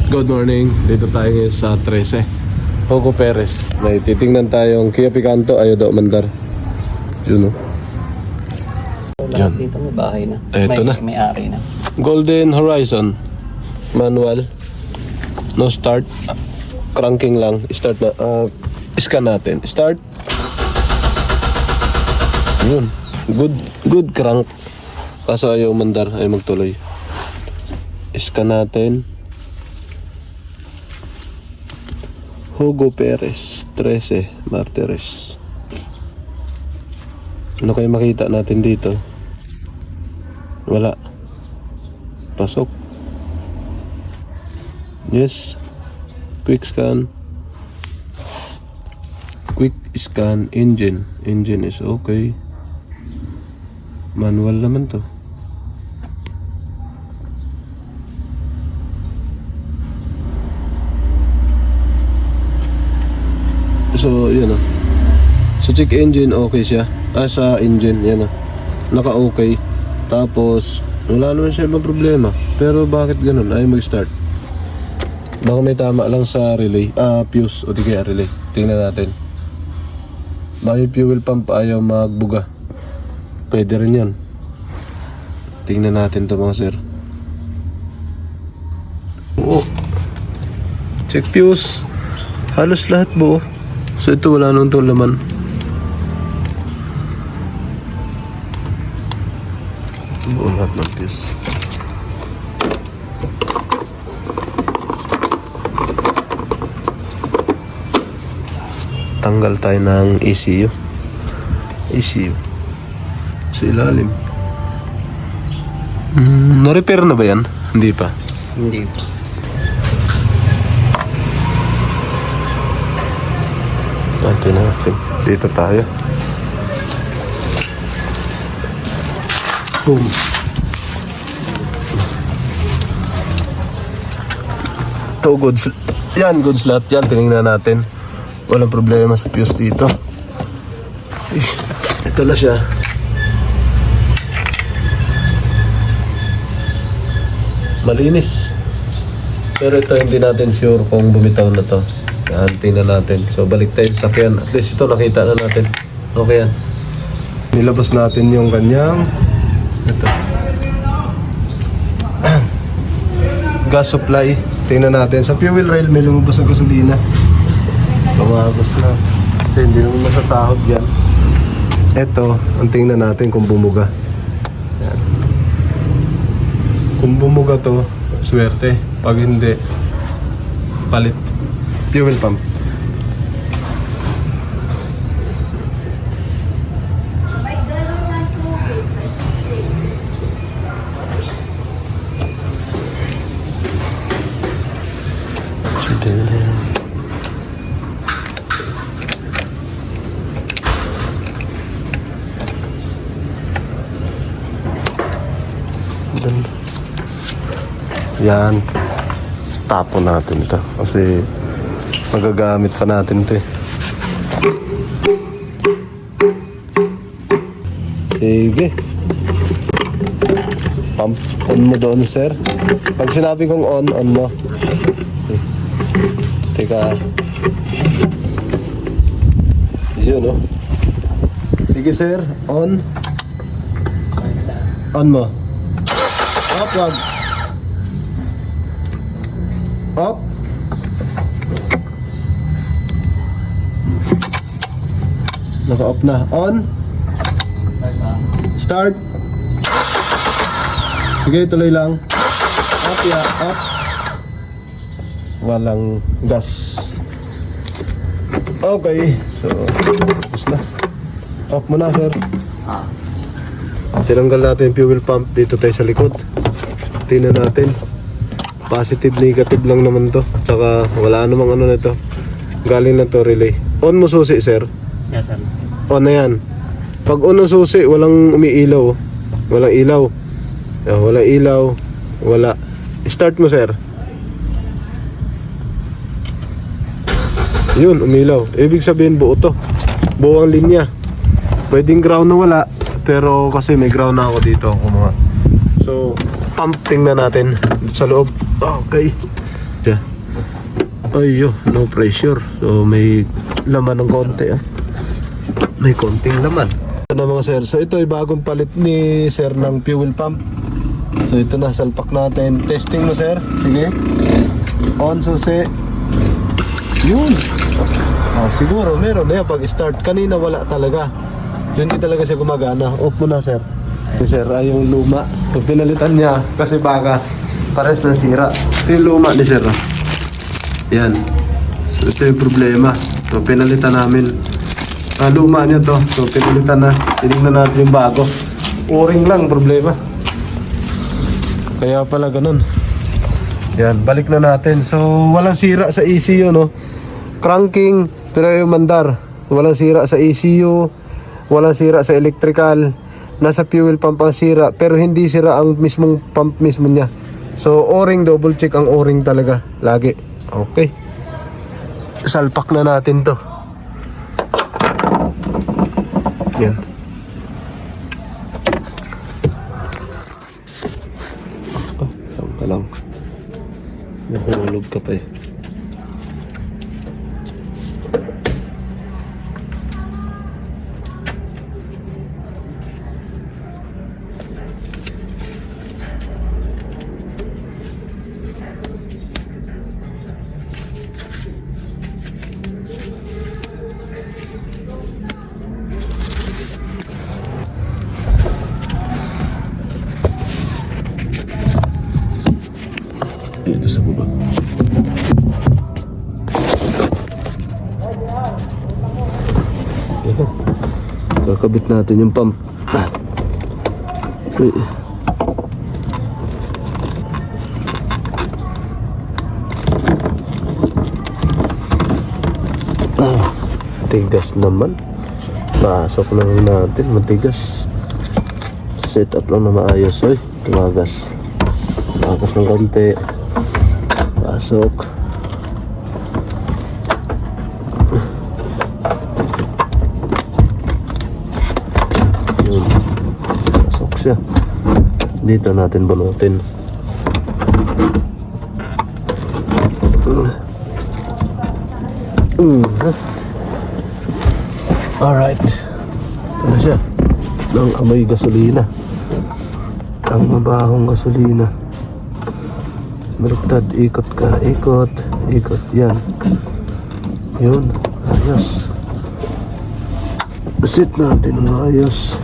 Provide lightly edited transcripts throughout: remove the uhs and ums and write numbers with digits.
Good morning, dito tayo ngayon sa 13 Hugo Perez. May titingnan tayong Kia Picanto, ayaw daw mandar. Yun o. Lahat dito may bahay na. Eto na. May ari na. Golden Horizon. Manual. No start. Cranking lang. Start na. Scan natin. Start. Yun. Good crank. Kaso ayaw mandar. Ayaw magtuloy. Scan natin. Hugo Perez 13 Martires. Ano kayo makita natin dito? Wala. Pasok. Yes. Quick scan. Quick scan engine. Engine is okay. Manual naman to. So, yun o. Sa check engine, okay siya. Sa engine, yan o. Naka-okay. Tapos, wala naman siya ibang problema. Pero bakit ganun? Ayaw mag-start. Baka may tama lang sa relay. Fuse o di kaya relay. Tingnan natin. Baka yung fuel pump ayaw magbuga. Pwede rin yan. Tingnan natin to mga sir. Oo. Check fuse. Halos lahat buo. So ito wala nung itong laman. Buo lahat ng fuse. Tanggal tayo ng ECU. ECU sa ilalim. Na-repair na ba yan? Hindi pa. Hindi pa. Natin natin. Dito tayo. Boom. Ito goods. Yan, goods lahat yan. Tinignan natin. Walang problema sa fuse dito. Ito na siya. Malinis. Pero ito hindi natin sure kung bumitaw na to. Yan, tingnan natin. So balik tayo sa sakyan. At least ito nakita na natin. Okay yan. Nilabas natin yung kanyang ito. Gas supply. Tingnan natin. Sa fuel rail may lumabas na gasolina. Lumabas na. Kasi hindi naman masasahod yan. Ito, ang tingnan natin kung bumuga. Yan. Kung bumuga to, swerte. Pag hindi, palit. Fuel pump. Yan. Tapon natin ito kasi magagamit pa natin ito eh. Sige. Pump on mo doon sir. Pag sinabi kong on mo. Teka. Yun oh. Sige sir, on. On mo. Up, wag. Up. Naka-off na. On. Start. Sige, tuloy lang. Up, ya. Up. Walang gas. Okay. So, tapos na. Off mo na, sir. Tinanggal natin yung fuel pump. Dito tayo sa likod. Tingnan natin. Positive, negative lang naman to. Tsaka wala namang ano na to. Galing na to relay. On mo susi, sir. Yes, sir. On na yan. Pag on ang susi, walang umiilaw. Walang ilaw. Walang ilaw. Wala. Start mo, sir. Yun, umilaw. Ibig sabihin buo to. Buo ang linya. Pwedeng ground na wala. Pero kasi may ground na ako dito. So, pump tingnan natin dito sa loob. Okay. Siya. Ay, no pressure. So, may laman ng konti, ah. May konting laman. Ito na mga sir. So, ito ay bagong palit ni sir ng fuel pump. So, ito na. Salpak natin. Testing mo, sir. Sige. On, susi. Yun. Oh, siguro, meron na yan pag-start. Kanina wala talaga. Hindi talaga siya gumagana. Off mo na, sir. Si sir ay yung luma. Pag pinalitan niya, kasi baka pares ng sira. Ito yung luma ni sir. Yan. So, ito yung problema. So, pinalitan namin. Luma niya to. So, pinalitan na. Tinignan natin yung bago. O-ring lang problema. Kaya pala ganun. Yan, balik na natin. So, walang sira sa ECU, no? Cranking, pero yung mandar. Walang sira sa ECU. Walang sira sa electrical. Nasa fuel pump ang sira, pero hindi sira ang mismong pump mismo niya. So, O-ring, double check ang O-ring talaga. Lagi. Okay. Salpak na natin to. Yan. Saan ka lang. Nahulog ka pa eh. Dito sa baba. Yan. Kakabit natin yung pump. Uy. Tigas naman. Pasok lang natin. Matigas. Set up lang na maayos. Ay, tumagas. Tumagas ng konti. Pasok. Yun. Pasok siya. Dito natin bunutin. Alright. Ito na siya. Nang amoy gasolina. Ang mabahong gasolina. Baliktad, ikot ka, ikot, ikot, yan. Yun, ayos. Sit natin ang ayos.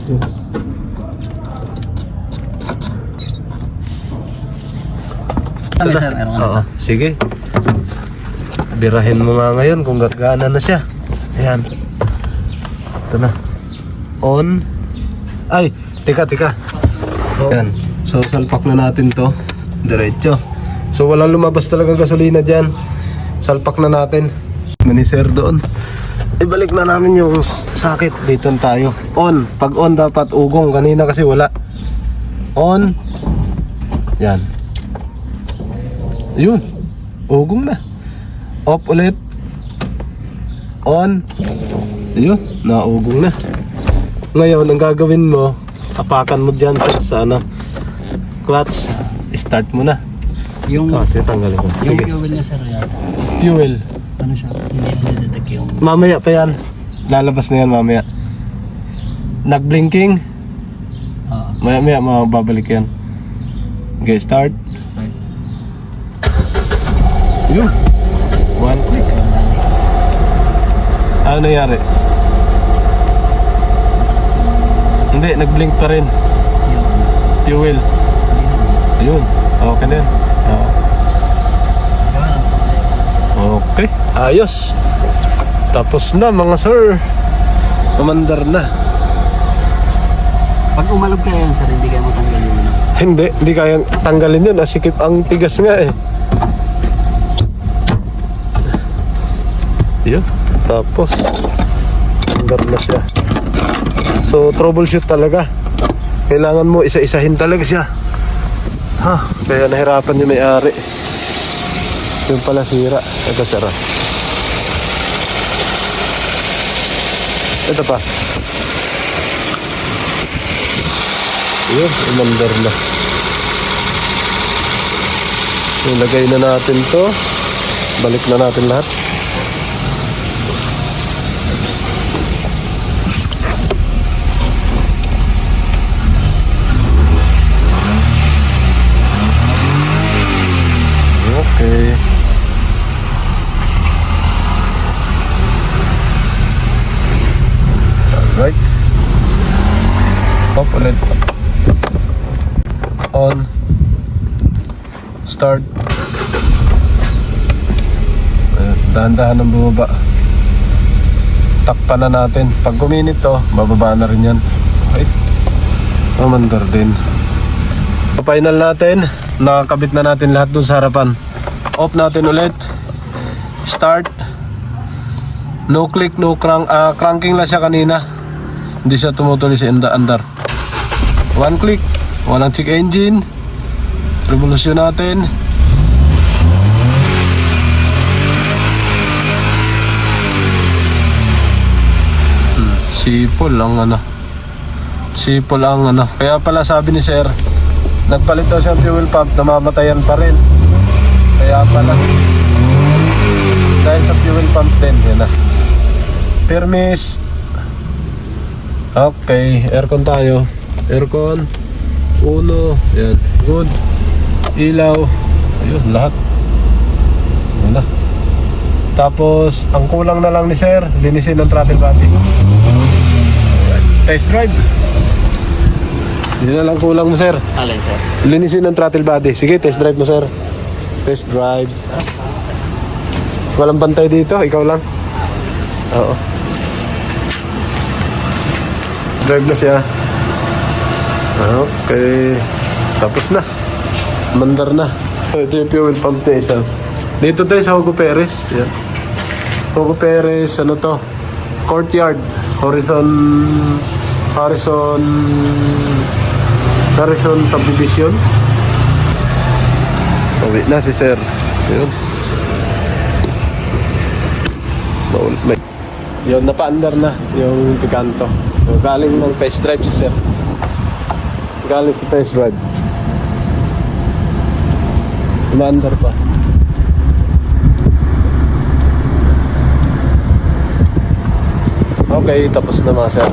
Yun. Sabi sir, meron ka na. Sige. Birahin mo nga ngayon kung gagana na siya. Ayan. Ito na. On. Ay, tika. Ayan. So, salpak na natin to. Diretso. So, walang lumabas talaga gasolina dyan. Salpak na natin. Manisir doon. Ibalik na namin yung sakit. Dito tayo. On. Pag on dapat ugong. Kanina kasi wala. On. Yan. Yun. Ugong na. Off ulit. On. Ayun, naugong na. Ngayon, ang gagawin mo, apakan mo dyan sa ano, clutch. Start mo na. Yung, Sige, tanggalin ko. yung Sige. fuel niya sir, yan. Fuel. Ano siya? Hindi na-detect yung... Mamaya pa yan. Lalabas na yan mamaya. Nag-blinking. Maya mababalik yan. Okay, start. Start. Yun. One click. Ano nangyari? Hindi, nag-blink pa rin. Fuel. Ayun. Okay na yan. Okay. Ayos. Tapos na mga sir. Kumandar na. Pag umalog ka yan sir, hindi kaya matanggal yung ano. Hindi kayang tanggalin yun. Asikip ang tigas nga eh. Yun. Tapos andar na siya. So troubleshoot talaga. Kailangan mo isa-isahin talaga siya. Kaya nahirapan yung may-ari. So yung pala sira. Ito sira. Ito pa. Yun, umandar na. Ilagay na natin to. Balik na natin lahat. Okay. Alright. Pop ulit. On. Start. Dahan-dahan ang bumaba. Takpan na natin. Pag kuminit to, bababa na rin yan. Okay. Mamandar din. Final natin. Nakakabit na natin lahat dun sa harapan. Off natin ulit. Start. No click, no crank. Cranking lang siya kanina. Hindi siya tumutuloy sa andar. One click. Walang check engine. Revolusyon natin. Sipol ang ano. Sipol ang ano. Kaya pala sabi ni Sir, nagpalit daw siyang fuel pump, namamatayan pa rin. Kaya pala. Dahil sa fuel pump din, yan na. Permis. Okay, aircon tayo. Aircon. Uno. Yan. Good. Ilaw. Ayun, lahat. Yan na. Tapos, ang kulang na lang ni Sir, linisin ng throttle body. Test drive. Yun na lang kulang mo, Sir. Alin, sir? Linisin ng throttle body. Sige, test drive mo, Sir. Test drive. Walang bantay dito, ikaw lang. Oo. Drive na siya. Okay. Tapos na. Mandar na. So, ito yung fuel pump na isa. Dito tayo sa Hugo Perez. Yan. Hugo Perez, ano to? Courtyard. Harrison Subdivision. Uwi na si Sir. Yun. Yun, napaandar na yung Picanto. So, galing ng test drive si Sir. Galing sa test drive. Umaandar pa. Okay, tapos na mga Sir.